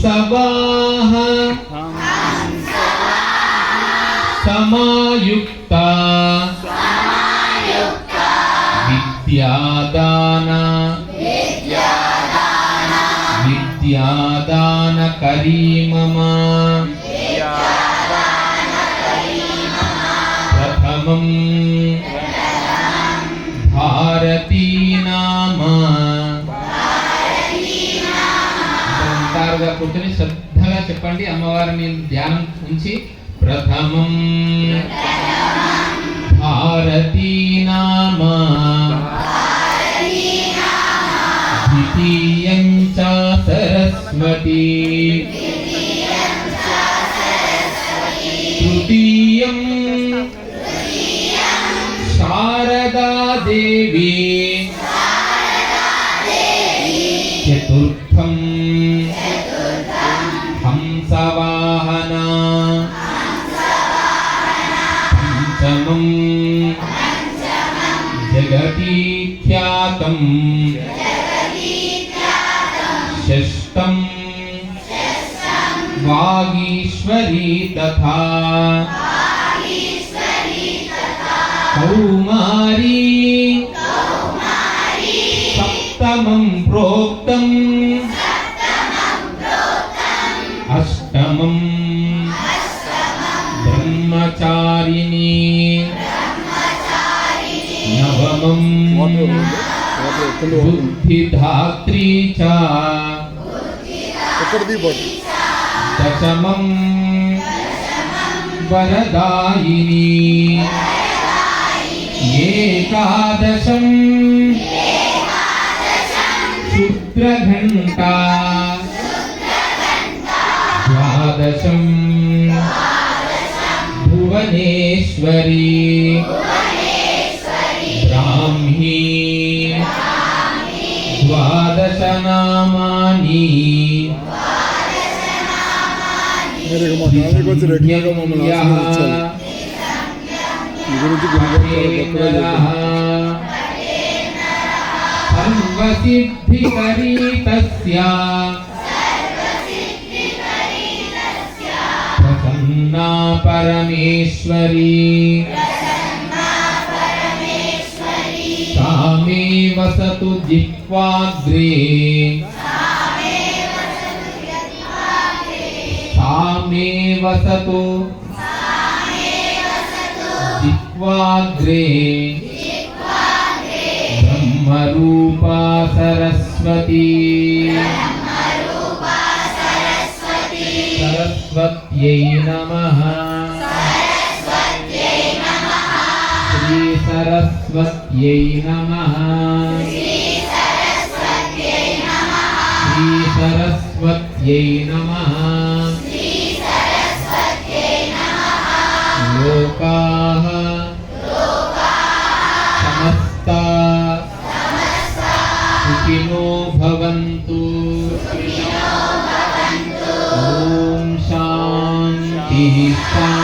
हंसवाह समायुक्ता विद्यादान करीममा प्रथमं भारती नाम కూర్చొని శ్రద్ధగా చెప్పండి. అమ్మవారిని ధ్యానం ఉంచి ప్రథమం భారతీ నామ ద్వితీయం చ సరస్వతి తృతీయం శారదా దేవి చతుర్థం హంసవాహన పంచమం జగతి ఖ్యాతం షష్టం వాగీశ్వరీ తథా కౌమారీ సప్తమం ప్రోక్తం అష్టమం బ్రహ్మచారిణీ నవమం బుద్ధిధాత్రీ చ దశమం వరదాయిని ఏకాదశం శుద్రఘంటా ద్వాదశం భువనేశ్వరీ బ్రాహ్మీ ద్వాదశ నామాని సర్వసిద్ధికరీ తస్యా ప్రసన్నా పరమేశ్వరీ సామే వసతు జిహ్వాగ్రే సామే వసతు జిహ్వాగ్రే బ్రహ్మరూపా సరస్వతీ సరస్వత్యై నమః శ్రీ సరస్వత్యై నమః శ్రీ సరస్వత్యై నమః లోకాః సమస్తా సుఖినో భవంతు. ఓం శాంతి శాంతి.